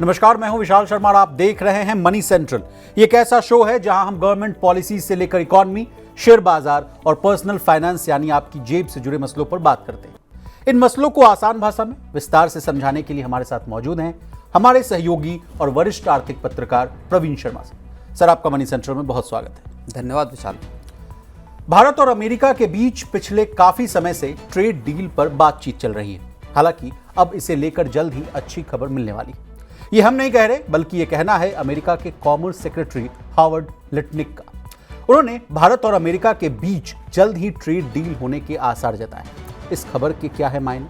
नमस्कार, मैं हूं विशाल शर्मा और आप देख रहे हैं मनी सेंट्रल। ये एक ऐसा शो है जहां हम गवर्नमेंट पॉलिसी से लेकर इकोनॉमी, शेयर बाजार और पर्सनल फाइनेंस यानी आपकी जेब से जुड़े मसलों पर बात करते हैं। इन मसलों को आसान भाषा में विस्तार से समझाने के लिए हमारे साथ मौजूद हैं हमारे सहयोगी और वरिष्ठ आर्थिक पत्रकार प्रवीण शर्मा सर, आपका मनी सेंट्रल में बहुत स्वागत है। धन्यवाद विशाल। भारत और अमेरिका के बीच पिछले काफी समय से ट्रेड डील पर बातचीत चल रही है। हालांकि अब इसे लेकर जल्द ही अच्छी खबर मिलने वाली है। ये हम नहीं कह रहे, बल्कि ये कहना है अमेरिका के कॉमर्स सेक्रेटरी हॉवर्ड लिटनिक का। उन्होंने भारत और अमेरिका के बीच जल्द ही ट्रेड डील होने के आसार जताए। इस खबर के क्या है मायने,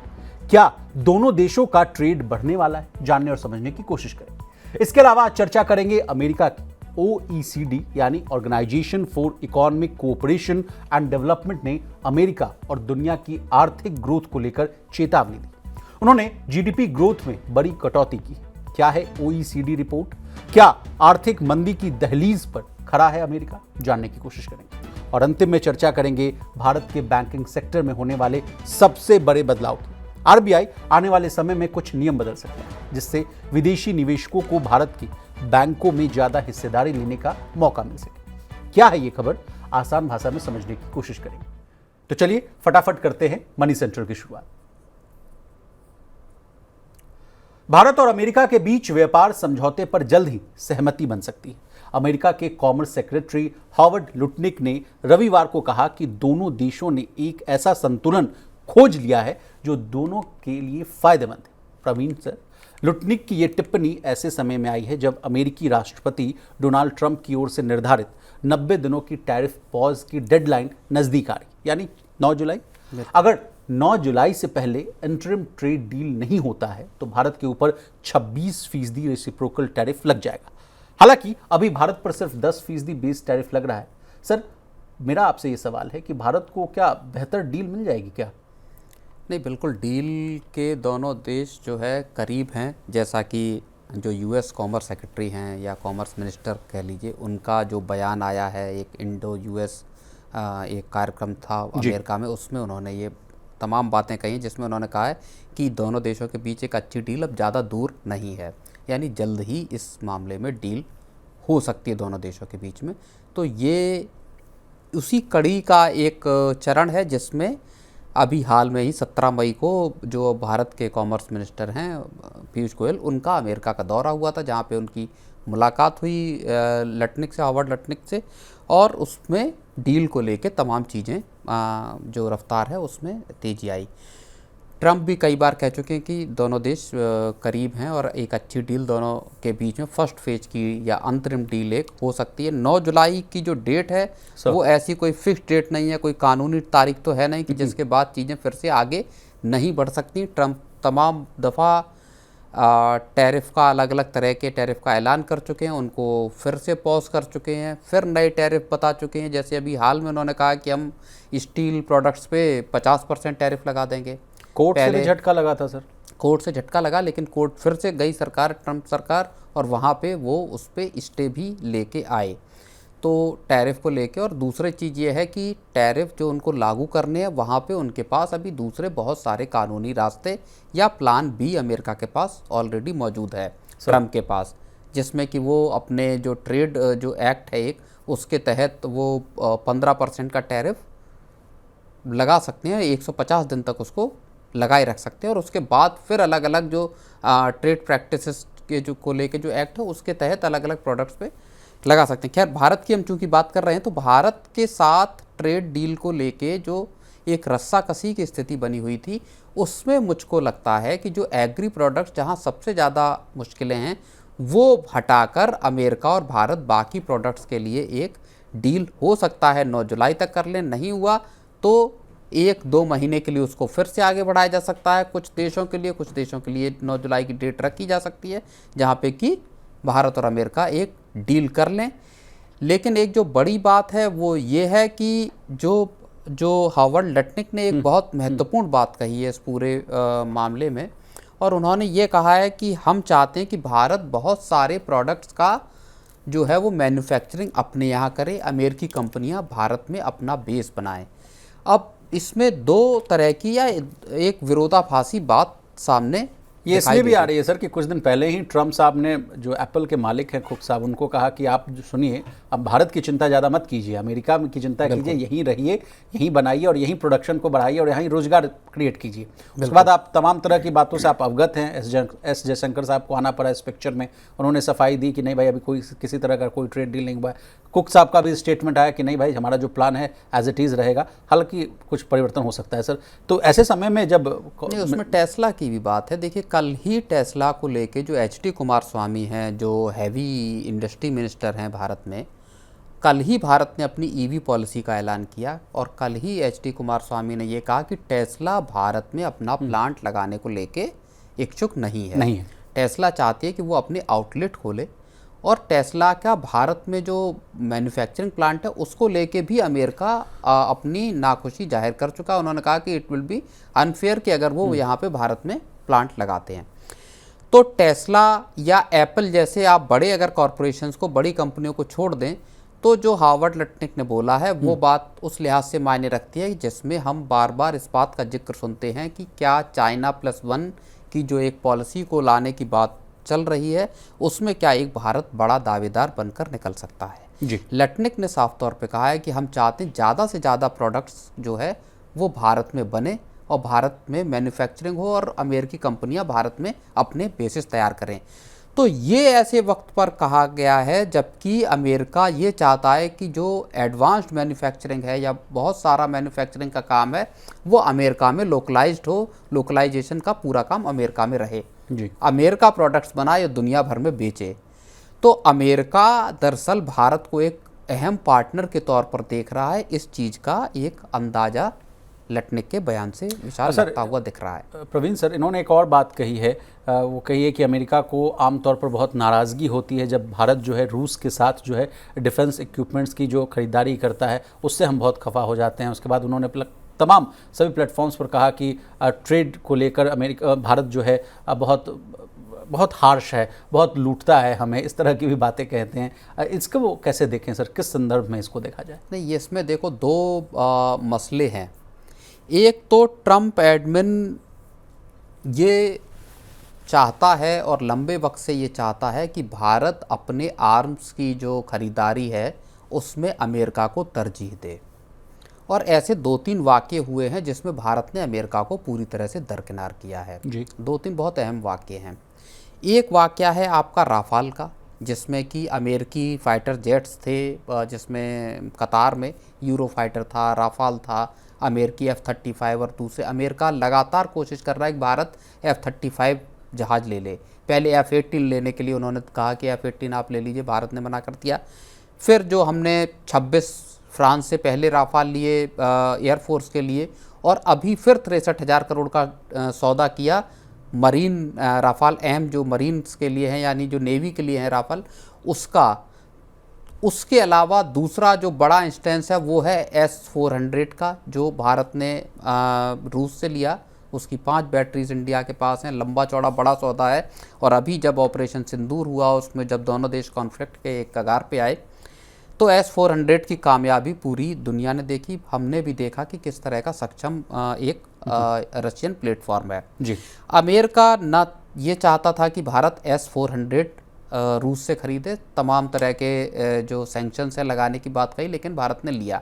क्या दोनों देशों का ट्रेड बढ़ने वाला है, जानने और समझने की कोशिश करेंगे। इसके अलावा आज चर्चा करेंगे अमेरिका की OECD यानी organisation for economic cooperation and development ने अमेरिका और दुनिया की आर्थिक ग्रोथ को लेकर चेतावनी दी। उन्होंने जीडीपी ग्रोथ में बड़ी कटौती की। क्या है OECD रिपोर्ट, क्या आर्थिक मंदी की दहलीज पर खड़ा है अमेरिका, जानने की कोशिश करेंगे। और अंतिम में चर्चा करेंगे भारत के बैंकिंग सेक्टर में होने वाले सबसे बड़े बदलाव की। आरबीआई आने वाले समय में कुछ नियम बदल सकता है जिससे विदेशी निवेशकों को भारत के बैंकों में ज्यादा हिस्सेदारी लेने का मौका मिल सके। क्या है ये खबर, आसान भाषा में समझने की कोशिश करेंगे। तो चलिए फटाफट करते हैं मनी सेंट्रल की शुरुआत। भारत और अमेरिका के बीच व्यापार समझौते पर जल्द ही सहमति बन सकती है। अमेरिका के कॉमर्स सेक्रेटरी हॉवर्ड लुटनिक ने रविवार को कहा कि दोनों देशों ने एक ऐसा संतुलन खोज लिया है जो दोनों के लिए फायदेमंद है। प्रवीण सर, लुटनिक की यह टिप्पणी ऐसे समय में आई है जब अमेरिकी राष्ट्रपति डोनाल्ड ट्रंप की ओर से निर्धारित 90 दिनों की टैरिफ पॉज की डेडलाइन नजदीक आ रही, यानी 9 जुलाई। अगर 9 जुलाई से पहले इंटरिम ट्रेड डील नहीं होता है तो भारत के ऊपर 26% रेसिप्रोकल टैरिफ लग जाएगा। हालांकि अभी भारत पर सिर्फ 10% बेस टैरिफ लग रहा है। सर, मेरा आपसे ये सवाल है कि भारत को क्या बेहतर डील मिल जाएगी क्या? नहीं, बिल्कुल डील के दोनों देश जो है करीब हैं। जैसा कि जो यूएस कॉमर्स सेक्रेटरी हैं या कॉमर्स मिनिस्टर कह लीजिए, उनका जो बयान आया है, एक इंडो यूएस एक कार्यक्रम था अमेरिका में, उसमें उन्होंने ये तमाम बातें कही हैं, जिसमें उन्होंने कहा है कि दोनों देशों के बीच एक अच्छी डील अब ज़्यादा दूर नहीं है, यानी जल्द ही इस मामले में डील हो सकती है दोनों देशों के बीच में। तो ये उसी कड़ी का एक चरण है जिसमें अभी हाल में ही 17 मई को जो भारत के कॉमर्स मिनिस्टर हैं पीयूष गोयल, उनका अमेरिका का दौरा हुआ था, जहाँ पे उनकी मुलाकात हुई लटनिक से, हॉवर्ड लटनिक से, और उसमें डील को लेके तमाम चीज़ें जो रफ्तार है उसमें तेज़ी आई। ट्रंप भी कई बार कह चुके हैं कि दोनों देश करीब हैं और एक अच्छी डील दोनों के बीच में फर्स्ट फेज की या अंतरिम डील एक हो सकती है। 9 जुलाई की जो डेट है वो ऐसी कोई फिक्स डेट नहीं है, कोई कानूनी तारीख तो है नहीं कि जिसके बाद चीज़ें फिर से आगे नहीं बढ़ सकती। ट्रंप तमाम दफ़ा टैरिफ का, अलग अलग तरह के टैरिफ का ऐलान कर चुके हैं, उनको फिर से पॉज कर चुके हैं, फिर नए टैरिफ बता चुके हैं। जैसे अभी हाल में उन्होंने कहा कि हम स्टील प्रोडक्ट्स पे 50% टैरिफ लगा देंगे। कोर्ट से भी झटका लगा था सर। कोर्ट से झटका लगा, लेकिन कोर्ट फिर से गई सरकार, ट्रंप सरकार, और वहाँ पे वो उस पर स्टे भी लेके आए तो टैरिफ को लेके। और दूसरी चीज़ ये है कि टैरिफ जो उनको लागू करने हैं वहाँ पे उनके पास अभी दूसरे बहुत सारे कानूनी रास्ते या प्लान बी अमेरिका के पास ऑलरेडी मौजूद है, ट्रंप के पास, जिसमें कि वो अपने जो ट्रेड जो एक्ट है एक, उसके तहत वो 15% का टैरिफ लगा सकते हैं, 150 दिन तक उसको लगाए रख सकते हैं, और उसके बाद फिर अलग अलग जो ट्रेड प्रैक्टिसेस के जो को लेके जो एक्ट है उसके तहत अलग अलग प्रोडक्ट्स पे लगा सकते हैं। खैर, भारत की हम चूँकि बात कर रहे हैं तो भारत के साथ ट्रेड डील को लेके जो एक रस्साकसी की स्थिति बनी हुई थी, उसमें मुझको लगता है कि जो एग्री प्रोडक्ट्स जहाँ सबसे ज़्यादा मुश्किलें हैं वो हटाकर अमेरिका और भारत बाकी प्रोडक्ट्स के लिए एक डील हो सकता है 9 जुलाई तक कर लें। नहीं हुआ तो 1-2 महीने के लिए उसको फिर से आगे बढ़ाया जा सकता है कुछ देशों के लिए 9 जुलाई की डेट रखी जा सकती है, जहाँ पे कि भारत और अमेरिका एक डील कर लें। लेकिन एक जो बड़ी बात है वो ये है कि जो हॉवर्ड लटनिक ने एक बहुत महत्वपूर्ण बात कही है इस पूरे मामले में, और उन्होंने ये कहा है कि हम चाहते हैं कि भारत बहुत सारे प्रोडक्ट्स का जो है वो मैन्युफैक्चरिंग अपने यहाँ करे, अमेरिकी कंपनियाँ भारत में अपना बेस बनाएं। अब इसमें दो तरह की या एक विरोधाभासी बात सामने ये इसलिए भी आ रही है सर कि कुछ दिन पहले ही ट्रम्प साहब ने, जो एप्पल के मालिक हैं कुक साहब, उनको कहा कि आप जो सुनिए, अब भारत की चिंता ज़्यादा मत कीजिए, अमेरिका की चिंता कीजिए, यहीं रहिए, यहीं बनाइए और यहीं प्रोडक्शन को बढ़ाइए और यहीं रोजगार क्रिएट कीजिए। उसके बाद आप तमाम तरह की बातों से आप अवगत हैं। एस जयशंकर साहब को आना पड़ा इस पिक्चर में, उन्होंने सफाई दी कि नहीं भाई अभी कोई किसी तरह का कोई ट्रेड डील नहीं हुआ है। कुक साहब का भी स्टेटमेंट आया कि नहीं भाई हमारा जो प्लान है एज इट इज़ रहेगा, हालांकि कुछ परिवर्तन हो सकता है सर। तो ऐसे समय में जब नहीं, उसमें टेस्ला की भी बात है। देखिए कल ही टेस्ला को लेके जो एचडी कुमारस्वामी हैं, जो हैवी इंडस्ट्री मिनिस्टर हैं भारत में, कल ही भारत ने अपनी ईवी पॉलिसी का ऐलान किया और कल ही एचडी कुमारस्वामी ने ये कहा कि टेस्ला भारत में अपना प्लांट लगाने को लेके इच्छुक नहीं है। टेस्ला चाहती है कि वो अपने आउटलेट खोले और टेस्ला का भारत में जो मैन्युफैक्चरिंग प्लांट है उसको लेके भी अमेरिका अपनी नाखुशी जाहिर कर चुका है। उन्होंने कहा कि इट विल बी अनफेयर कि अगर वो यहाँ पे भारत में प्लांट लगाते हैं। तो टेस्ला या एप्पल जैसे आप बड़े अगर कॉरपोरेशंस को, बड़ी कंपनियों को छोड़ दें, तो जो हार्वर्ड लटनिक ने बोला है वो बात उस लिहाज से मायने रखती है जिसमें हम बार बार इस बात का जिक्र सुनते हैं कि क्या China+1 की जो एक पॉलिसी को लाने की बात चल रही है उसमें क्या एक भारत बड़ा दावेदार बनकर निकल सकता है। जी। लटनिक ने साफ तौर पे कहा है कि हम चाहते हैं ज़्यादा से ज़्यादा प्रोडक्ट्स जो है वो भारत में बने और भारत में मैन्युफैक्चरिंग हो और अमेरिकी कंपनियां भारत में अपने बेसिस तैयार करें। तो ये ऐसे वक्त पर कहा गया है जबकि अमेरिका ये चाहता है कि जो एडवांस्ड मैन्युफैक्चरिंग है या बहुत सारा मैन्युफैक्चरिंग का काम है वो अमेरिका में लोकलाइज्ड हो, लोकलाइजेशन का पूरा काम अमेरिका में रहे जी। अमेरिका प्रोडक्ट्स बनाए और दुनिया भर में बेचे। तो अमेरिका दरअसल भारत को एक अहम पार्टनर के तौर पर देख रहा है। इस चीज़ का एक अंदाज़ा लटनिक के बयान से विशाल लगता हुआ दिख रहा है। प्रवीण सर, इन्होंने एक और बात कही है, वो कही है कि अमेरिका को आमतौर पर बहुत नाराज़गी होती है जब भारत जो है रूस के साथ जो है डिफेंस इक्विपमेंट्स की जो खरीदारी करता है उससे हम बहुत खफा हो जाते हैं। उसके बाद उन्होंने तमाम सभी प्लेटफॉर्म्स पर कहा कि ट्रेड को लेकर भारत जो है बहुत हार्श है, बहुत लूटता है हमें, इस तरह की भी बातें कहते हैं। इसको वो कैसे देखें सर, किस संदर्भ में इसको देखा जाए? नहीं, इसमें देखो दो मसले हैं। एक तो ट्रम्प एडमिन ये चाहता है और लंबे वक्त से ये चाहता है कि भारत अपने आर्म्स की जो खरीदारी है उसमें अमेरिका को तरजीह दे, और ऐसे 2-3 वाक़ये हुए हैं जिसमें भारत ने अमेरिका को पूरी तरह से दरकिनार किया है जी। 2-3 बहुत अहम वाक़ये हैं। एक वाक़या है आपका राफाल का, जिसमें कि अमेरिकी फाइटर जेट्स थे, जिसमें कतार में यूरो फाइटर था, राफाल था, अमेरिकी F-35, और दूसरे अमेरिका लगातार कोशिश कर रहा है कि भारत F-35 जहाज़ ले ले। पहले F-18 लेने के लिए उन्होंने कहा कि F-18 आप ले लीजिए, भारत ने मना कर दिया। फिर जो हमने 26 फ्रांस से पहले राफाल लिए एयरफोर्स के लिए, और अभी फिर 63,000 करोड़ का सौदा किया मरीन राफाल एम जो मरीन्स के लिए हैं, यानी जो नेवी के लिए हैं राफाल, उसका। उसके अलावा दूसरा जो बड़ा इंस्टेंस है वो है S-400 का, जो भारत ने रूस से लिया। उसकी 5 बैटरीज इंडिया के पास हैं। लंबा चौड़ा बड़ा सौदा है। और अभी जब ऑपरेशन सिंदूर हुआ उसमें जब दोनों देश कॉन्फ्लिक्ट के एक कगार पे आए तो S-400 की कामयाबी पूरी दुनिया ने देखी। हमने भी देखा कि किस तरह का सक्षम एक रशियन प्लेटफॉर्म है जी। अमेरिका न ये चाहता था कि भारत S-400 रूस से खरीदे, तमाम तरह के जो सैंक्शंस है लगाने की बात कही, लेकिन भारत ने लिया।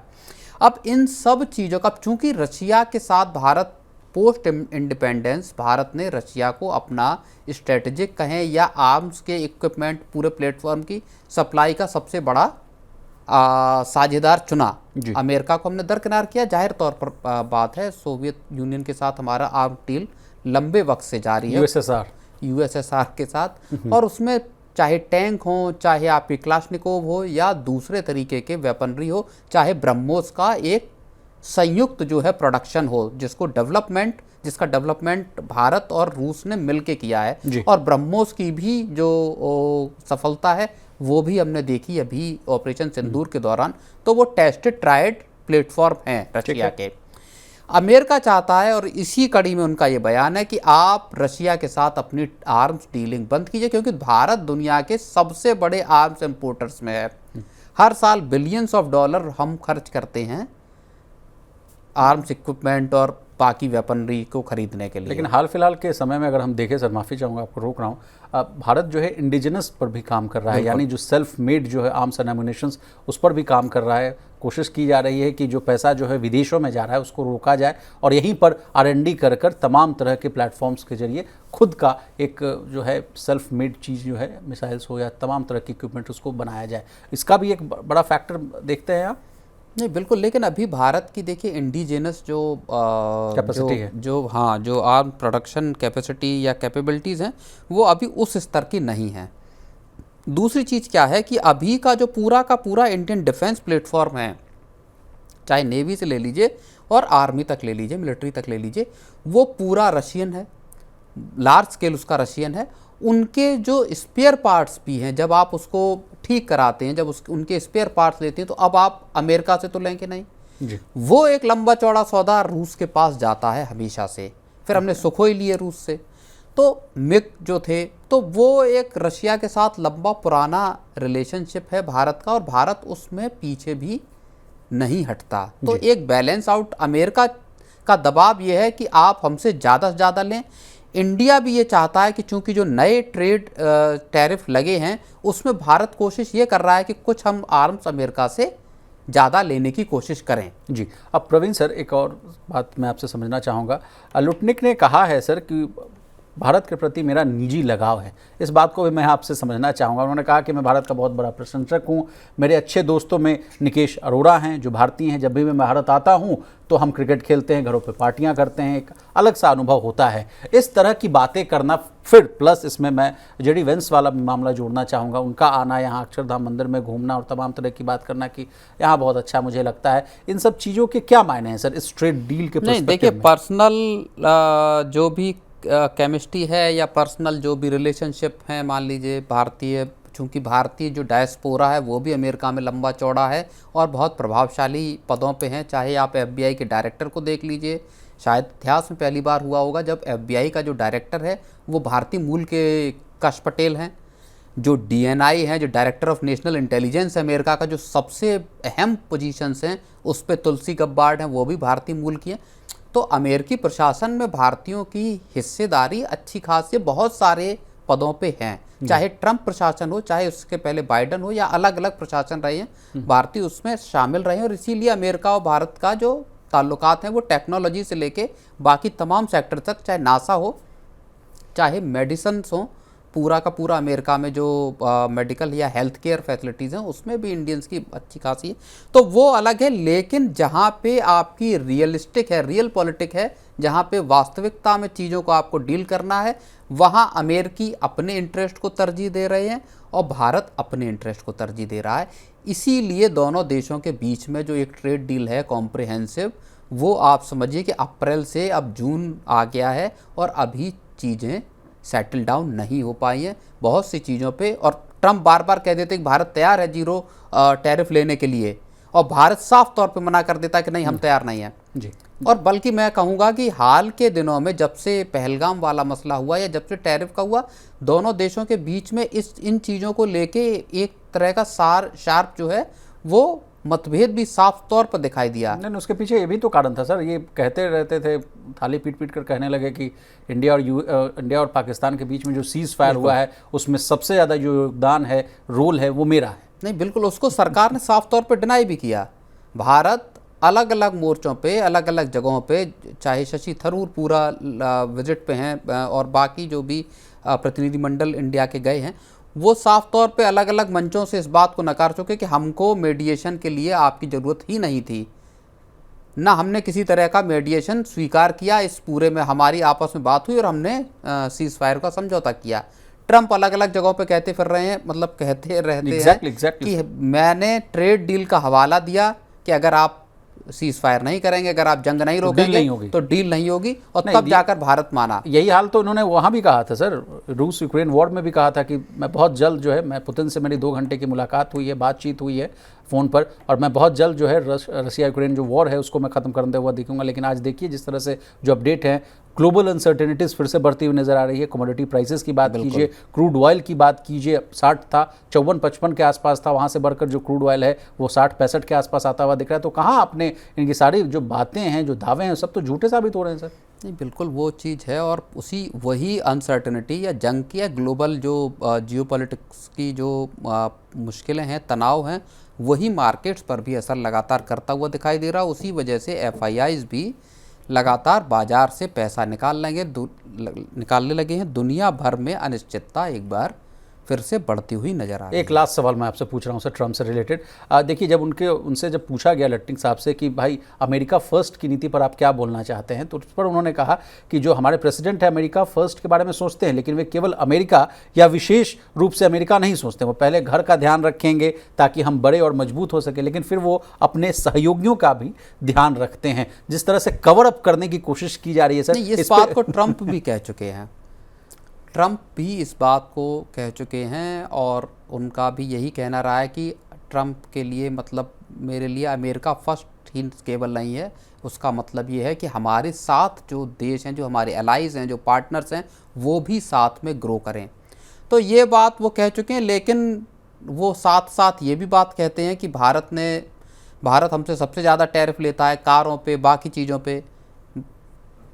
अब इन सब चीज़ों का, चूंकि रशिया के साथ भारत पोस्ट इंडिपेंडेंस, भारत ने रशिया को अपना स्ट्रेटेजिक कहें या आर्म्स के इक्विपमेंट पूरे प्लेटफॉर्म की सप्लाई का सबसे बड़ा साझेदार चुना। अमेरिका को हमने दरकिनार किया। जाहिर तौर पर बात है, सोवियत यूनियन के साथ हमारा आर्म डील लंबे वक्त से जारी है, यूएसएसआर के साथ, और उसमें चाहे टैंक हो, चाहे आपकी क्लाशनिकोव हो या दूसरे तरीके के वेपनरी हो, चाहे ब्रह्मोस का एक संयुक्त जो है प्रोडक्शन हो, जिसका डेवलपमेंट भारत और रूस ने मिलके किया है। और ब्रह्मोस की भी जो सफलता है वो भी हमने देखी अभी ऑपरेशन सिंदूर के दौरान। तो वो टेस्टेड ट्राइड प्लेटफॉर्म हैं रशिया के। अमेरिका चाहता है, और इसी कड़ी में उनका ये बयान है, कि आप रशिया के साथ अपनी आर्म्स डीलिंग बंद कीजिए, क्योंकि भारत दुनिया के सबसे बड़े आर्म्स इंपोर्टर्स में है। हर साल बिलियंस ऑफ डॉलर हम खर्च करते हैं आर्म्स इक्विपमेंट और बाकी वेपनरी को खरीदने के लिए। लेकिन हाल फिलहाल के समय में अगर हम देखें सर, माफ़ी चाहूँगा आपको रोक रहा हूँ, भारत जो है इंडिजिनस पर भी काम कर रहा है, यानी जो सेल्फ मेड जो है आर्म्स एंड एमुनिशंस उस पर भी काम कर रहा है। कोशिश की जा रही है कि जो पैसा जो है विदेशों में जा रहा है उसको रोका जाए और यहीं पर R&D कर तमाम तरह के प्लेटफॉर्म्स के जरिए खुद का एक जो है सेल्फ मेड चीज़ जो है मिसाइल्स हो या तमाम तरह की इक्विपमेंट उसको बनाया जाए। इसका भी एक बड़ा फैक्टर देखते हैं आप? नहीं बिल्कुल, लेकिन अभी भारत की देखिए इंडिजिनस जो कैपेसिटी है, जो आर्म प्रोडक्शन कैपेसिटी या कैपेबिलिटीज़ हैं वो अभी उस स्तर की नहीं हैं। दूसरी चीज़ क्या है कि अभी का जो पूरा का पूरा इंडियन डिफेंस प्लेटफॉर्म है, चाहे नेवी से ले लीजिए और आर्मी तक ले लीजिए, मिलिट्री तक ले लीजिए, वो पूरा रशियन है, लार्ज स्केल उसका रशियन है। उनके जो स्पेयर पार्ट्स भी हैं, जब आप उसको ठीक कराते हैं, जब उनके स्पेयर पार्ट्स लेते हैं, तो अब आप अमेरिका से तो लेंगे नहीं जी। वो एक लंबा चौड़ा सौदा रूस के पास जाता है हमेशा से। फिर हमने सुखोई लिए रूस से, तो मिग जो थे, तो वो एक रशिया के साथ लंबा पुराना रिलेशनशिप है भारत का, और भारत उसमें पीछे भी नहीं हटता। तो एक बैलेंस आउट अमेरिका का दबाव ये है कि आप हमसे ज़्यादा से ज़्यादा लें। इंडिया भी ये चाहता है कि चूंकि जो नए ट्रेड टैरिफ लगे हैं उसमें भारत कोशिश ये कर रहा है कि कुछ हम आर्म्स अमेरिका से ज़्यादा लेने की कोशिश करें। जी। अब प्रवीण सर, एक और बात मैं आपसे समझना चाहूँगा। लुटनिक ने कहा है सर कि भारत के प्रति मेरा निजी लगाव है। इस बात को भी मैं आपसे समझना चाहूँगा। उन्होंने कहा कि मैं भारत का बहुत बड़ा प्रशंसक हूँ, मेरे अच्छे दोस्तों में निकेश अरोड़ा हैं जो भारतीय हैं, जब भी मैं भारत आता हूँ तो हम क्रिकेट खेलते हैं, घरों पे पार्टियाँ करते हैं, एक अलग सा अनुभव होता है। इस तरह की बातें करना, फिर प्लस इसमें मैं जेडी वेंस वाला मामला जोड़ना चाहूँगा, उनका आना यहाँ अक्षरधाम मंदिर में घूमना और तमाम तरह की बात करना कि यहाँ बहुत अच्छा मुझे लगता है। इन सब चीज़ों के क्या मायने हैं सर इस ट्रेड डील के? नहीं देखिए, पर्सनल जो भी केमिस्ट्री है या पर्सनल जो भी रिलेशनशिप है, मान लीजिए भारतीय, चूँकि भारतीय जो डायस्पोरा है वो भी अमेरिका में लंबा चौड़ा है और बहुत प्रभावशाली पदों पे हैं। चाहे आप FBI के डायरेक्टर को देख लीजिए, शायद इतिहास में पहली बार हुआ होगा जब FBI का जो डायरेक्टर है वो भारतीय मूल के कश पटेल हैं। जो DNI हैं, जो डायरेक्टर ऑफ नेशनल इंटेलिजेंस है अमेरिका का, जो सबसे अहम पोजीशंस हैं उस पर तुलसी गब्बार्ड हैं, वो भी भारतीय मूल की हैं। तो अमेरिकी प्रशासन में भारतीयों की हिस्सेदारी अच्छी खासी बहुत सारे पदों पे हैं, चाहे ट्रंप प्रशासन हो, चाहे उसके पहले बाइडन हो, या अलग अलग प्रशासन रहे हैं, भारतीय उसमें शामिल रहे हैं। और इसीलिए अमेरिका और भारत का जो ताल्लुकात हैं वो टेक्नोलॉजी से लेके बाकी तमाम सेक्टर तक, चाहे नासा हो, चाहे मेडिसिन हो, पूरा का पूरा अमेरिका में जो मेडिकल या हेल्थ केयर फैसिलिटीज़ हैं उसमें भी इंडियंस की अच्छी खासी है। तो वो अलग है, लेकिन जहाँ पे आपकी रियलिस्टिक है, रियल पॉलिटिक है, जहाँ पे वास्तविकता में चीज़ों को आपको डील करना है, वहाँ अमेरिकी अपने इंटरेस्ट को तरजीह दे रहे हैं और भारत अपने इंटरेस्ट को तरजीह दे रहा है। इसीलिए दोनों देशों के बीच में जो एक ट्रेड डील है कॉम्प्रिहेंसिव, वो आप समझिए कि अप्रैल से अब जून आ गया है और अभी चीज़ें सेटल डाउन नहीं हो पाई हैं बहुत सी चीज़ों पे। और ट्रंप बार बार कह देते कि भारत तैयार है जीरो टैरिफ लेने के लिए, और भारत साफ तौर पे मना कर देता कि नहीं, हम तैयार नहीं हैं जी। और बल्कि मैं कहूँगा कि हाल के दिनों में जब से पहलगाम वाला मसला हुआ या जब से टैरिफ का हुआ, दोनों देशों के बीच में इन चीज़ों को लेके एक तरह का शार्प जो है वो मतभेद भी साफ तौर पर दिखाई दिया। नहीं, उसके पीछे ये भी तो कारण था सर, ये कहते रहते थे, थाली पीट पीट कर कहने लगे कि इंडिया और पाकिस्तान के बीच में जो सीज फायर हुआ है उसमें सबसे ज़्यादा जो योगदान है, रोल है, वो मेरा है। नहीं बिल्कुल, उसको सरकार ने साफ तौर पर डिनाई भी किया। भारत अलग अलग मोर्चों पे, अलग अलग जगहों पे, चाहे शशि थरूर पूरा विजिट पे हैं और बाकी जो भी प्रतिनिधिमंडल इंडिया के गए हैं, वो साफ तौर पे अलग अलग मंचों से इस बात को नकार चुके कि हमको मीडिएशन के लिए आपकी ज़रूरत ही नहीं थी, ना हमने किसी तरह का मीडिएशन स्वीकार किया। इस पूरे में हमारी आपस में बात हुई और हमने सीज फायर का समझौता किया। ट्रंप अलग अलग जगहों पे कहते फिर रहे हैं, मतलब कहते रहते हैं कि मैंने ट्रेड डील का हवाला दिया कि अगर आप सीज फायर नहीं करेंगे, अगर आप जंग नहीं रोकेंगे तो डील नहीं होगी, और तब जाकर भारत माना। यही हाल तो उन्होंने वहाँ भी कहा था सर, रूस यूक्रेन वॉर में भी कहा था कि मैं बहुत जल्द जो है, मैं पुतिन से मेरी 2 घंटे की मुलाकात हुई है, बातचीत हुई है, फ़ोन पर, और मैं बहुत जल्द जो है रशिया यूक्रेन जो वॉर है उसको मैं ख़त्म करते हुआ देखूंगा। लेकिन आज देखिए जिस तरह से जो अपडेट है, ग्लोबल अनसर्टेनिटीज़ फिर से बढ़ती हुई नजर आ रही है। कमोडिटी प्राइसेस की बात कीजिए, क्रूड ऑयल की बात कीजिए, 60 था, 54-55 के आसपास था, वहाँ से बढ़कर जो क्रूड ऑयल है वो 60-65 के आसपास आता हुआ दिख रहा है। तो कहाँ आपने इनकी सारी जो बातें हैं, जो दावे हैं, सब तो झूठे साबित हो रहे हैं सर। नहीं, बिल्कुल वो चीज़ है, और वही अनसर्टेनिटी या जंग की या ग्लोबल जो जियोपॉलिटिक्स की जो मुश्किलें हैं, तनाव हैं, वही मार्केट्स पर भी असर लगातार करता हुआ दिखाई दे रहा। उसी वजह से एफआईआईज भी लगातार बाजार से पैसा निकालने लगे हैं। दुनिया भर में अनिश्चितता एक बार फिर से बढ़ती हुई नजर आ रही है। एक लास्ट सवाल मैं आपसे पूछ रहा हूँ सर, ट्रम्प से रिलेटेड। देखिए, जब उनसे जब पूछा गया लट्टिंग साहब से कि भाई अमेरिका फर्स्ट की नीति पर आप क्या बोलना चाहते हैं, तो उस पर उन्होंने कहा कि जो हमारे प्रेसिडेंट है अमेरिका फर्स्ट के बारे में सोचते हैं, लेकिन वे केवल अमेरिका या विशेष रूप से अमेरिका नहीं सोचते, वो पहले घर का ध्यान रखेंगे ताकि हम बड़े और मजबूत हो सके, लेकिन फिर वो अपने सहयोगियों का भी ध्यान रखते हैं। जिस तरह से कवर अप करने की कोशिश की जा रही है सर, इस बात को ट्रम्प भी कह चुके हैं। ट्रम्प भी इस बात को कह चुके हैं, और उनका भी यही कहना रहा है कि ट्रम्प के लिए मतलब मेरे लिए अमेरिका फर्स्ट ही केवल नहीं है, उसका मतलब ये है कि हमारे साथ जो देश हैं, जो हमारे एलाइज हैं, जो पार्टनर्स हैं, वो भी साथ में ग्रो करें। तो ये बात वो कह चुके हैं, लेकिन वो साथ साथ ये भी बात कहते हैं कि भारत हमसे सबसे ज़्यादा टैरिफ लेता है कारों पे, बाकी चीज़ों पे।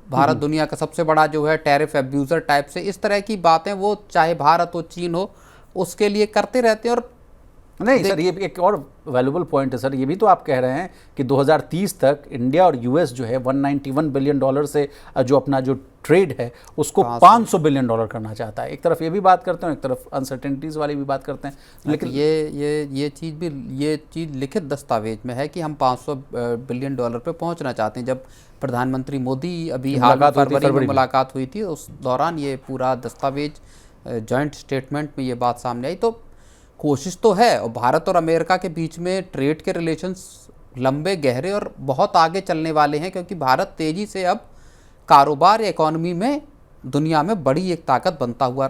भारत दुनिया का सबसे बड़ा जो है टैरिफ एब्यूज़र टाइप से, इस तरह की बातें वो चाहे भारत हो, चीन हो, उसके लिए करते रहते हैं। और नहीं सर, ये एक और वैल्यूबल पॉइंट है सर, ये भी तो आप कह रहे हैं कि 2030 तक इंडिया और यूएस जो है $191 बिलियन से जो अपना जो ट्रेड है उसको $500 बिलियन करना चाहता है। एक तरफ ये भी बात करते हैं, एक तरफ अनसर्टेनिटीज़ वाली भी बात करते हैं। लेकिन ये चीज़ लिखित दस्तावेज में है कि हम $500 बिलियन पे पहुंचना चाहते हैं। जब प्रधानमंत्री मोदी अभी हाल में फरवरी में मुलाकात हुई थी, उस दौरान ये पूरा दस्तावेज जॉइंट स्टेटमेंट में ये बात सामने आई। तो कोशिश तो है, और भारत और अमेरिका के बीच में ट्रेड के रिलेशंस लंबे, गहरे और बहुत आगे चलने वाले हैं, क्योंकि भारत तेज़ी से अब कारोबार या इकोनॉमी में दुनिया में बड़ी एक ताकत बनता हुआ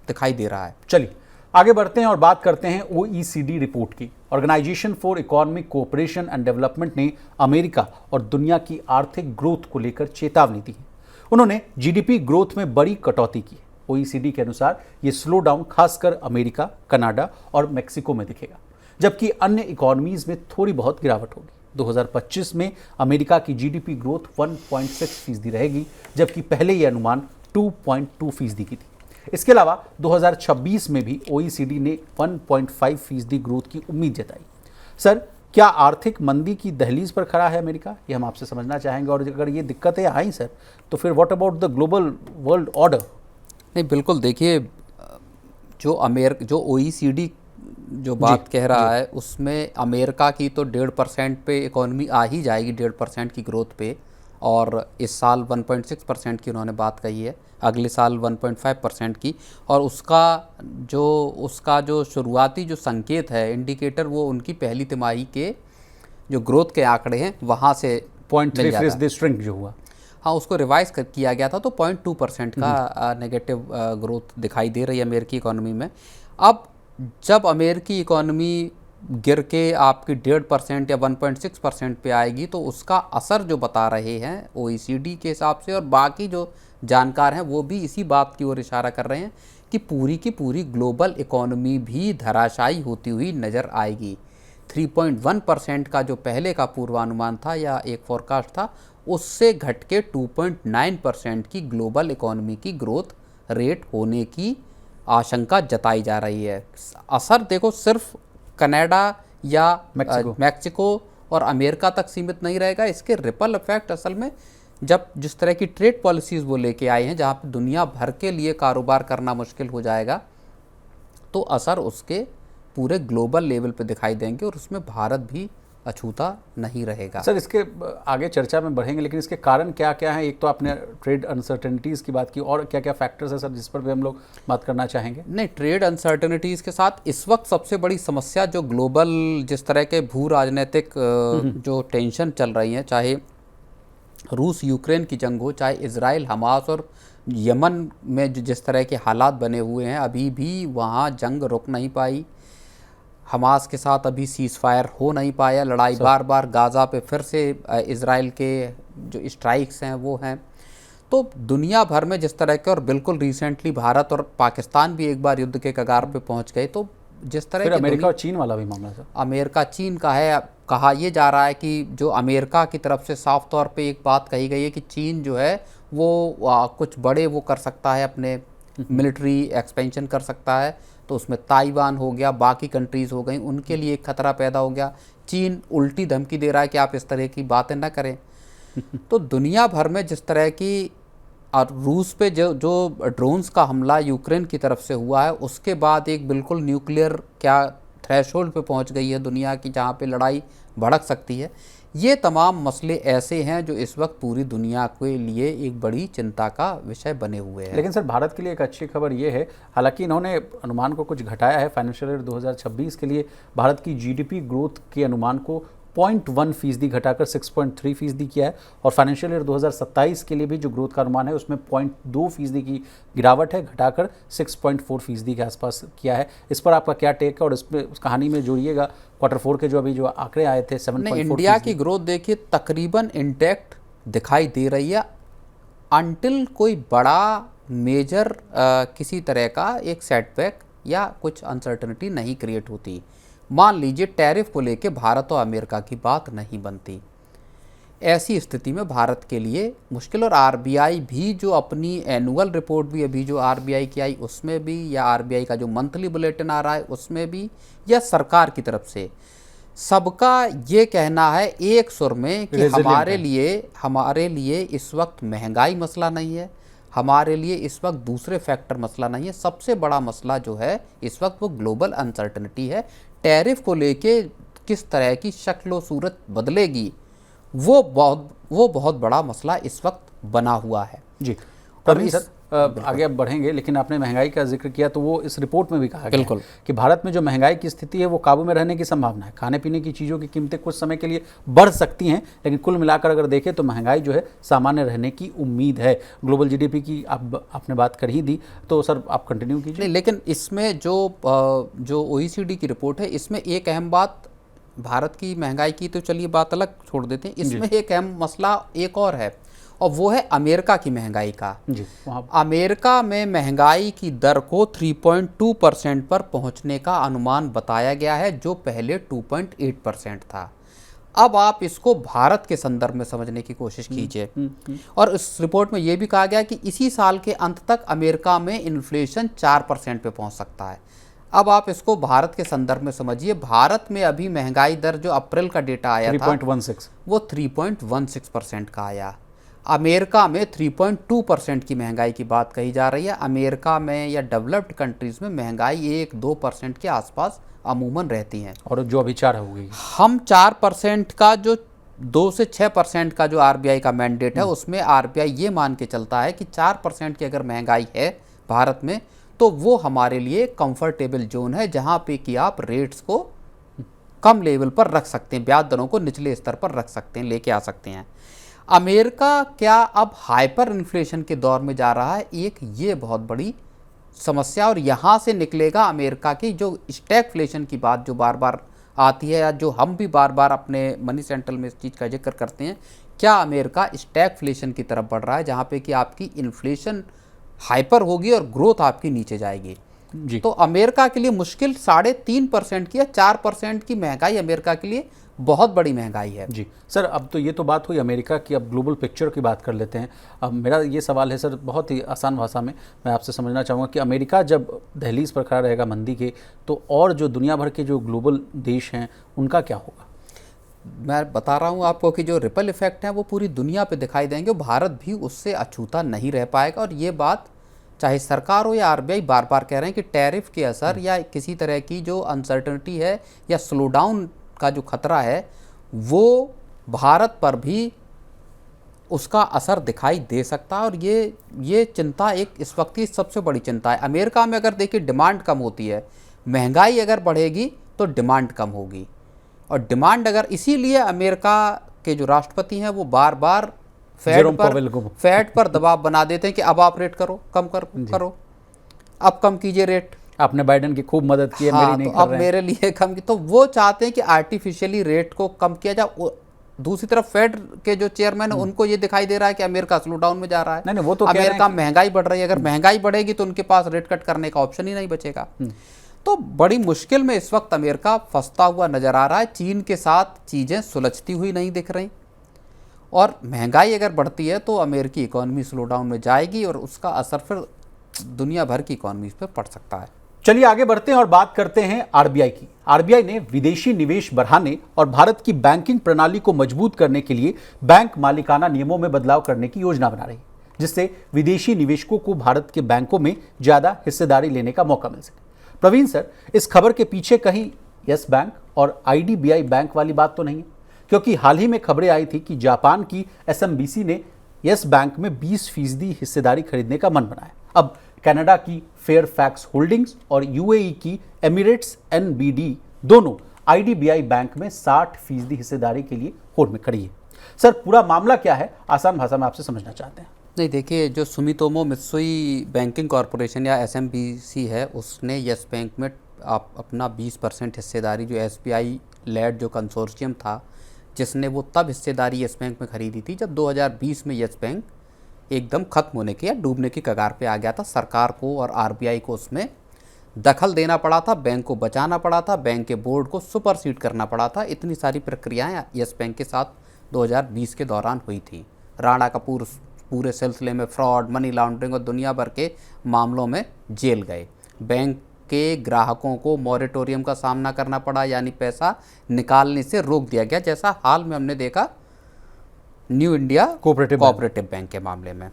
दिखाई दे रहा है। चलिए आगे बढ़ते हैं और बात करते हैं OECD रिपोर्ट की। Organisation for economic cooperation and development ने अमेरिका और दुनिया की आर्थिक ग्रोथ को लेकर चेतावनी दी है। उन्होंने जीडीपी ग्रोथ में बड़ी कटौती की है। OECD के अनुसार ये स्लो डाउन खासकर अमेरिका, कनाडा और मेक्सिको में दिखेगा, जबकि अन्य इकोनॉमीज में थोड़ी बहुत गिरावट होगी। 2025 में अमेरिका की जीडीपी ग्रोथ 1.6% रहेगी, जबकि पहले ये अनुमान 2.2% की थी। इसके अलावा 2026 में भी OECD ने 1.5% ग्रोथ की उम्मीद जताई। सर, क्या आर्थिक मंदी की दहलीज पर खड़ा है अमेरिका, ये हम आपसे समझना चाहेंगे। और अगर ये दिक्कतें आई सर, तो फिर what about the global world order? नहीं, बिल्कुल देखिए, जो OECD जो बात कह रहा है, उसमें अमेरिका की तो 1.5% पे इकोनॉमी आ ही जाएगी, 1.5% की ग्रोथ पे। और इस साल 1.6% की उन्होंने बात कही है, अगले साल 1.5% की। और उसका जो शुरुआती जो संकेत है, इंडिकेटर, वो उनकी पहली तिमाही के जो ग्रोथ के आंकड़े हैं वहाँ से 0.3 जो हुआ, हाँ, उसको रिवाइज किया गया था, तो 0.2% का नेगेटिव ग्रोथ दिखाई दे रही है अमेरिकी इकोनॉमी में। अब जब अमेरिकी इकोनॉमी गिर के आपकी 1.5% या 1.6% पे आएगी, तो उसका असर जो बता रहे हैं OECD के हिसाब से, और बाकी जो जानकार हैं वो भी इसी बात की ओर इशारा कर रहे हैं कि पूरी की पूरी ग्लोबल इकोनॉमी भी धराशायी होती हुई नज़र आएगी। 3.1% का जो पहले का पूर्वानुमान था या एक फोरकास्ट था, उससे घट के 2.9% की ग्लोबल इकोनॉमी की ग्रोथ रेट होने की आशंका जताई जा रही है। असर देखो सिर्फ कनाडा या मैक्सिको और अमेरिका तक सीमित नहीं रहेगा, इसके रिपल इफेक्ट असल में जब जिस तरह की ट्रेड पॉलिसीज़ वो लेके आए हैं, जहाँ पे दुनिया भर के लिए कारोबार करना मुश्किल हो जाएगा, तो असर उसके पूरे ग्लोबल लेवल पे दिखाई देंगे, और उसमें भारत भी अछूता नहीं रहेगा। सर, इसके आगे चर्चा में बढ़ेंगे, लेकिन इसके कारण क्या क्या हैं? एक तो आपने ट्रेड अनसर्टेनिटीज़ की बात की, और क्या क्या फैक्टर्स हैं सर जिस पर भी हम लोग बात करना चाहेंगे? नहीं, ट्रेड अनसर्टेनिटीज़ के साथ इस वक्त सबसे बड़ी समस्या जो ग्लोबल जिस तरह के भू राजनीतिक जो टेंशन चल रही हैं, चाहे रूस यूक्रेन की जंग हो, चाहे इजराइल हमास और यमन में जिस तरह के हालात बने हुए हैं, अभी भी वहाँ जंग रुक नहीं पाई। हमास के साथ अभी सीज़ फायर हो नहीं पाया, लड़ाई बार बार गाज़ा पे फिर से इजराइल के जो स्ट्राइक्स हैं वो हैं। तो दुनिया भर में जिस तरह के, और बिल्कुल रिसेंटली भारत और पाकिस्तान भी एक बार युद्ध के कगार पे पहुंच गए, तो जिस तरह फिर के अमेरिका और चीन वाला भी मामला था। अमेरिका चीन का है, कहा यह जा रहा है कि जो अमेरिका की तरफ से साफ तौर पे एक बात कही गई है कि चीन जो है वो कुछ बड़े वो कर सकता है, अपने मिलिट्री एक्सपेंशन कर सकता है, तो उसमें ताइवान हो गया, बाकी कंट्रीज़ हो गई, उनके लिए एक खतरा पैदा हो गया। चीन उल्टी धमकी दे रहा है कि आप इस तरह की बातें ना करें। तो दुनिया भर में जिस तरह की, और रूस पे जो ड्रोन्स का हमला यूक्रेन की तरफ से हुआ है, उसके बाद एक बिल्कुल न्यूक्लियर क्या थ्रेशोल्ड पे पहुंच गई है दुनिया की, जहां पे लड़ाई भड़क सकती है। ये तमाम मसले ऐसे हैं जो इस वक्त पूरी दुनिया के लिए एक बड़ी चिंता का विषय बने हुए हैं। लेकिन सर, भारत के लिए एक अच्छी खबर ये है, हालांकि इन्होंने अनुमान को कुछ घटाया है। फाइनेंशियल ईयर 2026 के लिए भारत की जीडीपी ग्रोथ के अनुमान को 0.1% घटाकर 6.3% किया है, और फाइनेंशियल ईयर 2027 के लिए भी जो ग्रोथ का अनुमान है उसमें 0.2% की गिरावट है, घटाकर 6.4% के आसपास किया है। इस पर आपका क्या टेक है, और इसमें उस कहानी में जोड़िएगा Q4 के जो अभी जो आंकड़े आए थे 7.4%। इंडिया की ग्रोथ देखिए तकरीबन इंटैक्ट दिखाई दे रही है, अनटिल कोई बड़ा मेजर किसी तरह का एक सेटबैक या कुछ अनसर्टनिटी नहीं क्रिएट होती। मान लीजिए टैरिफ को लेके भारत और अमेरिका की बात नहीं बनती, ऐसी स्थिति में भारत के लिए मुश्किल। और आरबीआई भी जो अपनी एनुअल रिपोर्ट भी अभी जो आरबीआई की आई उसमें भी, या आरबीआई का जो मंथली बुलेटिन आ रहा है उसमें भी, या सरकार की तरफ से, सबका ये कहना है एक सुर में कि हमारे लिए इस वक्त महंगाई मसला नहीं है, हमारे लिए इस वक्त दूसरे फैक्टर मसला नहीं है। सबसे बड़ा मसला जो है इस वक्त वो ग्लोबल अनसर्टनिटी है। टैरिफ को लेके किस तरह की शक्ल सूरत बदलेगी, वो बहुत बड़ा मसला इस वक्त बना हुआ है। जी प्रवीण सर, आगे अब बढ़ेंगे, लेकिन आपने महंगाई का जिक्र किया, तो वो इस रिपोर्ट में भी कहा गया है कि भारत में जो महंगाई की स्थिति है वो काबू में रहने की संभावना है। खाने पीने की चीज़ों की कीमतें कुछ समय के लिए बढ़ सकती हैं, लेकिन कुल मिलाकर अगर देखें तो महंगाई जो है सामान्य रहने की उम्मीद है। ग्लोबल जीडीपी की आपने बात कर ही दी, तो सर आप कंटिन्यू कीजिए। लेकिन इसमें जो OECD की रिपोर्ट है, इसमें एक अहम बात, भारत की महंगाई की तो चलिए बात अलग छोड़ देते हैं, इसमें एक अहम मसला एक और है, और वो है अमेरिका की महंगाई का। जी, अमेरिका में महंगाई की दर को 3.2% पर पहुंचने का अनुमान बताया गया है, जो पहले 2.8% था। अब आप इसको भारत के संदर्भ में समझने की कोशिश कीजिए। और इस रिपोर्ट में यह भी कहा गया कि इसी साल के अंत तक अमेरिका में इन्फ्लेशन 4% पे पहुंच सकता है। अब आप इसको भारत के संदर्भ में समझिए। भारत में अभी महंगाई दर जो अप्रैल का डेटा आया 3.16 था वो 3.16% का आया। अमेरिका में 3.2% की महंगाई की बात कही जा रही है। अमेरिका में या डेवलप्ड कंट्रीज़ में महंगाई 1-2% के आसपास अमूमन रहती हैं, और जो अभी 4 हो गई। हम 4% का, जो 2 से 6% का जो आरबीआई का मैंडेट है, उसमें आरबीआई ये मान के चलता है कि 4% की अगर महंगाई है भारत में, तो वो हमारे लिए कंफर्टेबल जोन है, जहाँ पे कि आप रेट्स को कम लेवल पर रख सकते हैं, ब्याज दरों को निचले स्तर पर रख सकते हैं, लेके आ सकते हैं। अमेरिका क्या अब हाइपर इन्फ्लेशन के दौर में जा रहा है, एक ये बहुत बड़ी समस्या। और यहाँ से निकलेगा अमेरिका की जो स्टैगफ्लेशन की बात जो बार बार आती है, या जो हम भी बार बार अपने मनी सेंट्रल में इस चीज़ का जिक्र करते हैं, क्या अमेरिका स्टैगफ्लेशन की तरफ बढ़ रहा है, जहाँ पे कि आपकी इन्फ्लेशन हाइपर होगी और ग्रोथ आपकी नीचे जाएगी। जी। तो अमेरिका के लिए मुश्किल 3.5% की या 4% की महंगाई अमेरिका के लिए बहुत बड़ी महंगाई है। जी सर, अब तो ये तो बात हुई अमेरिका की, अब ग्लोबल पिक्चर की बात कर लेते हैं। अब मेरा ये सवाल है सर, बहुत ही आसान भाषा में मैं आपसे समझना चाहूँगा कि अमेरिका जब दहलीज पर खड़ा रहेगा मंदी के, तो और जो दुनिया भर के जो ग्लोबल देश हैं उनका क्या होगा? मैं बता रहा हूँ आपको कि जो रिपल इफेक्ट हैं वो पूरी दुनिया पे दिखाई देंगे, भारत भी उससे अछूता नहीं रह पाएगा। और ये बात चाहे सरकार हो या आरबीआई बार बार कह रहे हैं कि टैरिफ के असर या किसी तरह की जो अनसर्टनिटी है या स्लो डाउन का जो खतरा है, वो भारत पर भी उसका असर दिखाई दे सकता है। और ये चिंता एक इस वक्त की सबसे बड़ी चिंता है। अमेरिका में अगर देखिए डिमांड कम होती है, महंगाई अगर बढ़ेगी तो डिमांड कम होगी, और डिमांड अगर, इसीलिए अमेरिका के जो राष्ट्रपति हैं वो बार बार फैट पर दबाव बना देते हैं कि अब आप रेट करो, कम करो, अब कम कीजिए रेट। आपने बाइडेन की खूब मदद की है, हाँ, मेरी नहीं तो कर अब रहे हैं। मेरे लिए कम की, तो वो चाहते हैं कि आर्टिफिशियली रेट को कम किया जाए। दूसरी तरफ फेड के जो चेयरमैन है उनको ये दिखाई दे रहा है कि अमेरिका स्लो डाउन में जा रहा है। नहीं, वो तो कह रहे हैं अमेरिका कि महंगाई बढ़ रही है, अगर महंगाई बढ़ेगी तो उनके पास रेट कट करने का ऑप्शन ही नहीं बचेगा। तो बड़ी मुश्किल में इस वक्त अमेरिका फंसता हुआ नजर आ रहा है। चीन के साथ चीजें सुलझती हुई नहीं दिख रही, और महंगाई अगर बढ़ती है तो अमेरिकी इकोनॉमी स्लो डाउन में जाएगी और उसका असर फिर दुनिया भर की इकोनॉमी पर पड़ सकता है। चलिए आगे बढ़ते हैं और बात करते हैं आरबीआई की। आरबीआई ने विदेशी निवेश बढ़ाने और भारत की बैंकिंग प्रणाली को मजबूत करने के लिए बैंक मालिकाना नियमों में बदलाव करने की योजना बना रही है, जिससे विदेशी निवेशकों को भारत के बैंकों में ज्यादा हिस्सेदारी लेने का मौका मिल सके। प्रवीण सर, इस खबर के पीछे कहीं यस बैंक और आईडीबीआई बैंक वाली बात तो नहीं है? क्योंकि हाल ही में खबरें आई थी कि जापान की एसएमबीसी ने यस बैंक में 20% हिस्सेदारी खरीदने का मन बनाया। अब कनाडा की फेयरफैक्स होल्डिंग्स और यूएई की एमिरेट्स एनबीडी दोनों आईडीबीआई बैंक में 60% हिस्सेदारी के लिए होड़ में खड़ी है। सर, पूरा मामला क्या है, आसान भाषा में आपसे समझना चाहते हैं। नहीं, देखिए, जो सुमितोमो मित्सुई बैंकिंग कॉरपोरेशन या एसएमबीसी है, उसने यस बैंक में आप अपना 20% हिस्सेदारी, जो एसबीआई लेड जो कंसोर्शियम था जिसने वो तब हिस्सेदारी यस बैंक में खरीदी थी जब 2020 में यस बैंक एकदम खत्म होने की या डूबने की कगार पे आ गया था। सरकार को और आरबीआई को उसमें दखल देना पड़ा था, बैंक को बचाना पड़ा था, बैंक के बोर्ड को सुपरसीड करना पड़ा था। इतनी सारी प्रक्रियाएं यस बैंक के साथ 2020 के दौरान हुई थी। राणा कपूर पूरे सिलसिले में फ्रॉड, मनी लॉन्ड्रिंग और दुनिया भर के मामलों में जेल गए। बैंक के ग्राहकों को मॉरेटोरियम का सामना करना पड़ा, यानी पैसा निकालने से रोक दिया गया, जैसा हाल में हमने देखा न्यू इंडिया कोऑपरेटिव बैंक के मामले में।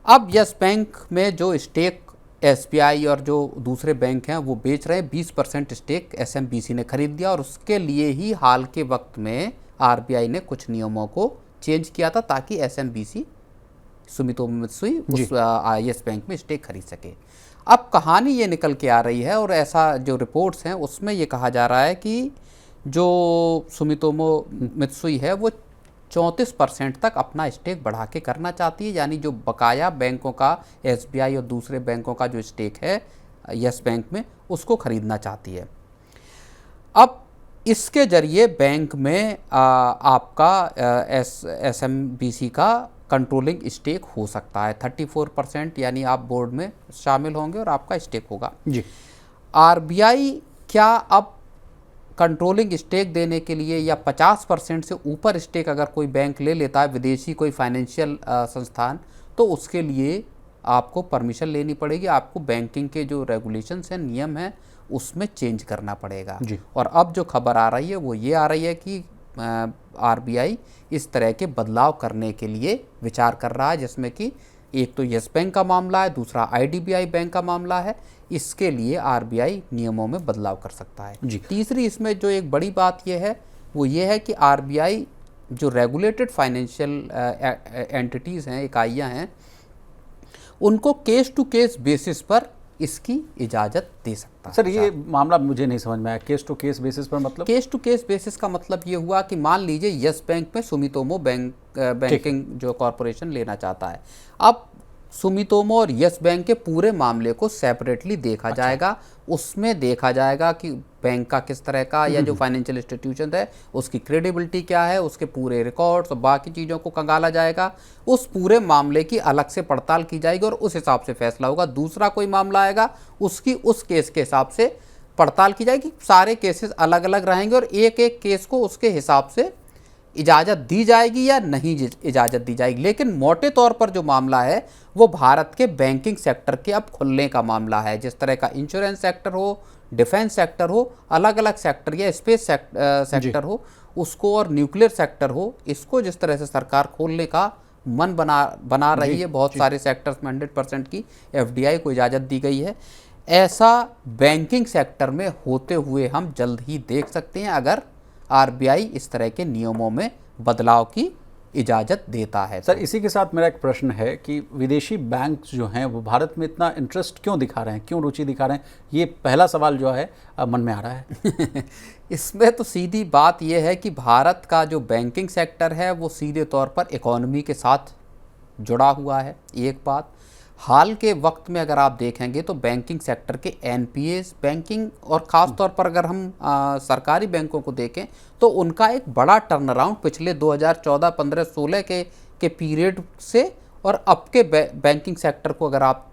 अब यस बैंक में जो स्टेक एसबीआई और जो दूसरे बैंक हैं वो बेच रहे हैं। 20% स्टेक एसएमबीसी ने खरीद दिया, और उसके लिए ही हाल के वक्त में आरबीआई ने कुछ नियमों को चेंज किया था ताकि एसएमबीसी सुमितोमो मित्सुई उस यस बैंक में स्टेक खरीद सके। अब कहानी ये निकल के आ रही है, और ऐसा जो रिपोर्ट्स हैं उसमें ये कहा जा रहा है कि जो सुमितोमो मित्सुई है वो 34% तक अपना स्टेक बढ़ा के करना चाहती है, यानी जो बकाया बैंकों का, एसबीआई और दूसरे बैंकों का जो स्टेक है यस बैंक में, उसको खरीदना चाहती है। अब इसके जरिए बैंक में आपका एसएमबीसी का कंट्रोलिंग स्टेक हो सकता है 34%, यानी आप बोर्ड में शामिल होंगे और आपका स्टेक होगा जी। आरबीआई क्या अब कंट्रोलिंग स्टेक देने के लिए, या 50% से ऊपर स्टेक अगर कोई बैंक ले लेता है, विदेशी कोई फाइनेंशियल संस्थान, तो उसके लिए आपको परमिशन लेनी पड़ेगी, आपको बैंकिंग के जो रेगुलेशंस हैं, नियम हैं, उसमें चेंज करना पड़ेगा जी। और अब जो खबर आ रही है वो ये आ रही है कि आरबीआई इस तरह के बदलाव करने के लिए विचार कर रहा है, जिसमें कि एक तो यस बैंक का मामला है, दूसरा आईडीबीआई बैंक का मामला है। इसके लिए आरबीआई नियमों में बदलाव कर सकता है जी। तीसरी इसमें जो एक बड़ी बात यह है वो ये है कि आरबीआई जो रेगुलेटेड फाइनेंशियल एंटिटीज़ हैं, इकाइयां हैं, उनको केस टू केस बेसिस पर इसकी इजाज़त दे सकता है। सर, ये मामला मुझे नहीं समझ में आया, केस टू केस बेसिस पर मतलब? केस टू केस बेसिस का मतलब ये हुआ कि मान लीजिए यस बैंक में सुमितोमो बैंकिंग जो कॉरपोरेशन लेना चाहता है, अब सुमितोमो और यस बैंक के पूरे मामले को सेपरेटली देखा जाएगा। उसमें देखा जाएगा कि बैंक का किस तरह का, या जो फाइनेंशियल इंस्टीट्यूशन है उसकी क्रेडिबिलिटी क्या है, उसके पूरे रिकॉर्ड्स और बाकी चीज़ों को कंगाला जाएगा। उस पूरे मामले की अलग से पड़ताल की जाएगी और उस हिसाब से फैसला होगा। दूसरा कोई मामला आएगा, उसकी उस केस के हिसाब से पड़ताल की जाएगी। सारे केसेस अलग अलग रहेंगे और एक एक केस को उसके हिसाब से इजाज़त दी जाएगी या नहीं इजाज़त दी जाएगी। लेकिन मोटे तौर पर जो मामला है वो भारत के बैंकिंग सेक्टर के अब खुलने का मामला है। जिस तरह का इंश्योरेंस सेक्टर हो, डिफेंस सेक्टर हो, अलग अलग सेक्टर या स्पेस सेक्टर हो उसको, और न्यूक्लियर सेक्टर हो, इसको जिस तरह से सरकार खोलने का मन बना रही है, बहुत सारे सेक्टर्स में 100% की एफडीआई को इजाज़त दी गई है। ऐसा बैंकिंग सेक्टर में होते हुए हम जल्द ही देख सकते हैं अगर आरबीआई इस तरह के नियमों में बदलाव की इजाज़त देता है। सर, इसी के साथ मेरा एक प्रश्न है कि विदेशी बैंक जो हैं वो भारत में इतना इंटरेस्ट क्यों दिखा रहे हैं, क्यों रुचि दिखा रहे हैं? ये पहला सवाल जो है मन में आ रहा है। इसमें तो सीधी बात यह है कि भारत का जो बैंकिंग सेक्टर है वो सीधे तौर पर इकोनॉमी के साथ जुड़ा हुआ है, एक बात। हाल के वक्त में अगर आप देखेंगे तो बैंकिंग सेक्टर के एनपीएस बैंकिंग और ख़ास तौर पर अगर हम सरकारी बैंकों को देखें तो उनका एक बड़ा टर्न अराउंड पिछले 2014, 15, 16 के पीरियड से और अब के बैंकिंग सेक्टर को अगर आप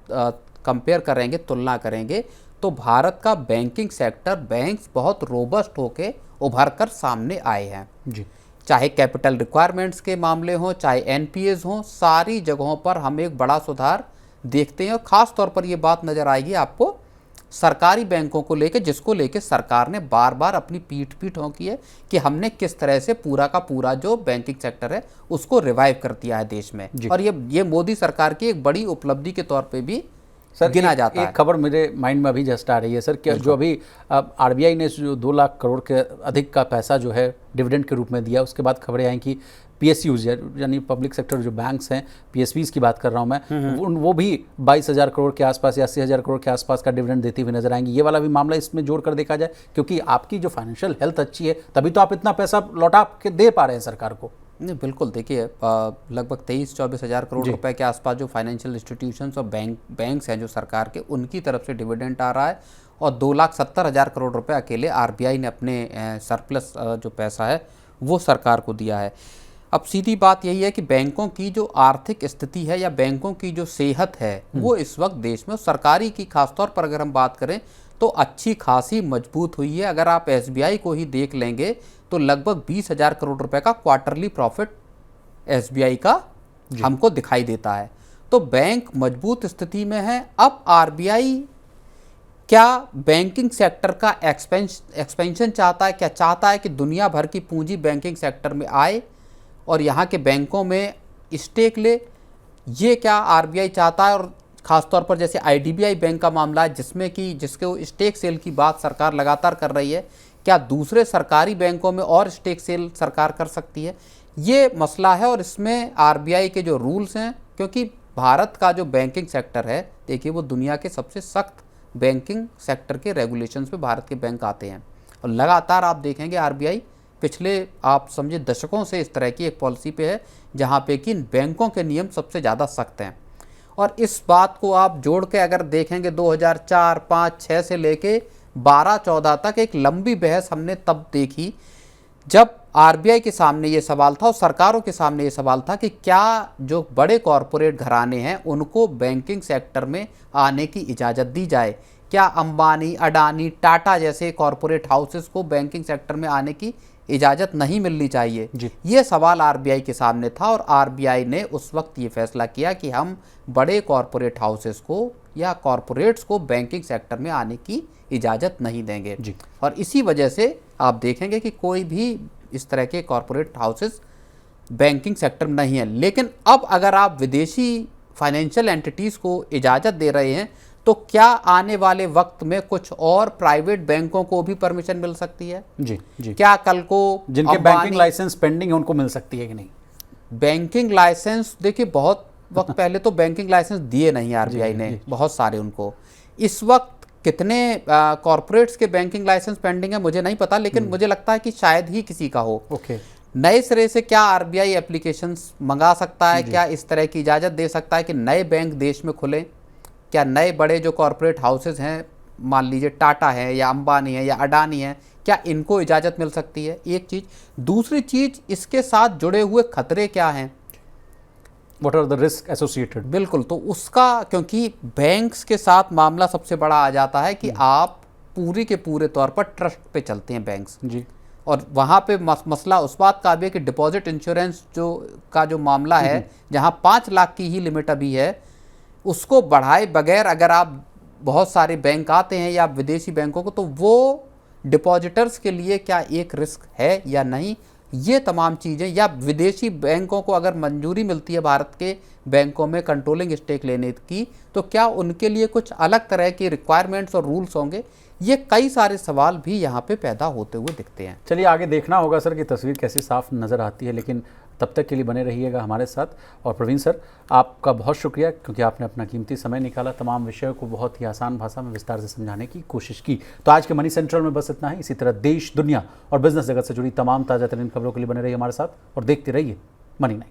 कंपेयर करेंगे, तुलना करेंगे, तो भारत का बैंकिंग सेक्टर, बैंक्स बहुत रोबस्ट होके उभर कर सामने आए हैं जी। चाहे कैपिटल रिक्वायरमेंट्स के मामले हों, चाहे एनपीएस हों, सारी जगहों पर हम एक बड़ा सुधार देखते हैं। और ख़ास तौर पर ये बात नज़र आएगी आपको सरकारी बैंकों को लेकर, जिसको लेकर सरकार ने बार बार अपनी पीठ ठोकी है कि हमने किस तरह से पूरा का पूरा जो बैंकिंग सेक्टर है उसको रिवाइव कर दिया है देश में। और ये मोदी सरकार की एक बड़ी उपलब्धि के तौर पे भी सर गिना जाता है। एक खबर मेरे माइंड में अभी जस्ट आ रही है सर, कि जो अभी आरबीआई ने जो 2 लाख करोड़ के अधिक का पैसा जो है डिविडेंड के रूप में दिया, उसके बाद खबरें आई कि पीएसयूज यानी पब्लिक सेक्टर जो बैंक्स हैं, पीएसवीज की बात कर रहा हूं मैं, वो भी 22,000 करोड़ के आसपास या 80,000 करोड़ के आसपास का डिविडेंड देती हुई नजर आएंगी। ये वाला भी मामला इसमें जोड़ कर देखा जाए, क्योंकि आपकी जो फाइनेंशियल हेल्थ अच्छी है तभी तो आप इतना पैसा लौटा के दे पा रहे हैं सरकार को। नहीं, बिल्कुल। देखिए, लगभग 23-24 हज़ार करोड़ रुपए के आसपास जो फाइनेंशियल इंस्टीट्यूशंस और बैंक्स हैं जो सरकार के, उनकी तरफ से डिविडेंड आ रहा है और 2,70,000 करोड़ रुपए अकेले आरबीआई ने अपने सरप्लस जो पैसा है वो सरकार को दिया है। अब सीधी बात यही है कि बैंकों की जो आर्थिक स्थिति है या बैंकों की जो सेहत है वो इस वक्त देश में, सरकारी की खासतौर पर अगर हम बात करें तो अच्छी खासी मजबूत हुई है। अगर आप एसबीआई को ही देख लेंगे तो लगभग 20,000 करोड़ रुपए का क्वार्टरली प्रॉफिट एसबीआई का हमको दिखाई देता है। तो बैंक मजबूत स्थिति में है। अब आरबीआई क्या बैंकिंग सेक्टर का एक्सपेंशन चाहता है? क्या चाहता है कि दुनिया भर की पूंजी बैंकिंग सेक्टर में आए और यहाँ के बैंकों में स्टेक ले? ये क्या आरबीआई चाहता है? और ख़ासतौर पर जैसे आईडीबीआई बैंक का मामला है जिसमें कि जिसके स्टेक सेल की बात सरकार लगातार कर रही है, क्या दूसरे सरकारी बैंकों में और स्टेक सेल सरकार कर सकती है? ये मसला है। और इसमें आरबीआई के जो रूल्स हैं, क्योंकि भारत का जो बैंकिंग सेक्टर है, देखिए वो दुनिया के सबसे सख्त बैंकिंग सेक्टर के रेगुलेशंस पे भारत के बैंक आते हैं। और लगातार आप देखेंगे आरबीआई पिछले आप समझे दशकों से इस तरह की एक पॉलिसी पे है जहाँ पे कि बैंकों के नियम सबसे ज़्यादा सख्त हैं। और इस बात को आप जोड़ के अगर देखेंगे 2004, 5, 6 से लेके 12, 14 तक एक लंबी बहस हमने तब देखी जब आरबीआई के सामने ये सवाल था और सरकारों के सामने ये सवाल था कि क्या जो बड़े कॉरपोरेट घराने हैं उनको बैंकिंग सेक्टर में आने की इजाज़त दी जाए? क्या अंबानी, अडानी, टाटा जैसे कॉरपोरेट हाउसेस को बैंकिंग सेक्टर में आने की इजाज़त नहीं मिलनी चाहिए? ये सवाल आरबीआई के सामने था और आरबीआई ने उस वक्त ये फैसला किया कि हम बड़े कॉरपोरेट हाउसेस को या कॉरपोरेट्स को बैंकिंग सेक्टर में आने की इजाज़त नहीं देंगे। और इसी वजह से आप देखेंगे कि कोई भी इस तरह के कॉरपोरेट हाउसेस बैंकिंग सेक्टर में नहीं है। लेकिन अब अगर आप विदेशी फाइनेंशियल एंटिटीज़ को इजाज़त दे रहे हैं तो क्या आने वाले वक्त में कुछ और प्राइवेट बैंकों को भी परमिशन मिल सकती है? जी। क्या कल को जिनके बैंकिंग लाइसेंस पेंडिंग है उनको मिल सकती है कि नहीं? बैंकिंग लाइसेंस, देखिए बहुत वक्त पहले तो बैंकिंग लाइसेंस दिए नहीं आरबीआई ने, बहुत सारे उनको। इस वक्त कितने कॉरपोरेट्स के बैंकिंग लाइसेंस पेंडिंग है मुझे नहीं पता, लेकिन मुझे लगता है कि शायद ही किसी का हो। नए सिरे से क्या आरबीआई एप्लीकेशंस मंगा सकता है? क्या इस तरह की इजाज़त दे सकता है कि नए बैंक देश में खुलें? क्या नए बड़े जो कॉरपोरेट हाउसेस हैं, मान लीजिए टाटा है या अंबानी है या अडानी है, क्या इनको इजाज़त मिल सकती है? एक चीज़। दूसरी चीज़, इसके साथ जुड़े हुए खतरे क्या हैं? What are the risks associated? बिल्कुल, तो उसका, क्योंकि बैंक्स के साथ मामला सबसे बड़ा आ जाता है कि आप पूरी के पूरे तौर पर ट्रस्ट पे चलते हैं बैंक्स जी। और वहाँ पे मसला उस बात का भी है कि डिपॉजिट इंश्योरेंस जो मामला है, जहाँ 5 लाख की ही लिमिट अभी है, उसको बढ़ाए बगैर अगर आप बहुत सारे बैंक आते हैं या विदेशी बैंकों को, तो वो डिपॉजिटर्स के लिए क्या एक रिस्क है या नहीं? ये तमाम चीज़ें, या विदेशी बैंकों को अगर मंजूरी मिलती है भारत के बैंकों में कंट्रोलिंग स्टेक लेने की, तो क्या उनके लिए कुछ अलग तरह की रिक्वायरमेंट्स और रूल्स होंगे? ये कई सारे सवाल भी यहाँ पे पैदा होते हुए दिखते हैं। चलिए आगे देखना होगा सर कि तस्वीर कैसी साफ नज़र आती है, लेकिन तब तक के लिए बने रहिएगा हमारे साथ। और प्रवीण सर, आपका बहुत शुक्रिया क्योंकि आपने अपना कीमती समय निकाला, तमाम विषयों को बहुत ही आसान भाषा में विस्तार से समझाने की कोशिश की। तो आज के मनी सेंट्रल में बस इतना ही। इसी तरह देश, दुनिया और बिजनेस जगत से जुड़ी तमाम ताज़ा तरीन खबरों के लिए बने रहिए हमारे साथ और देखते रहिए मनी 9।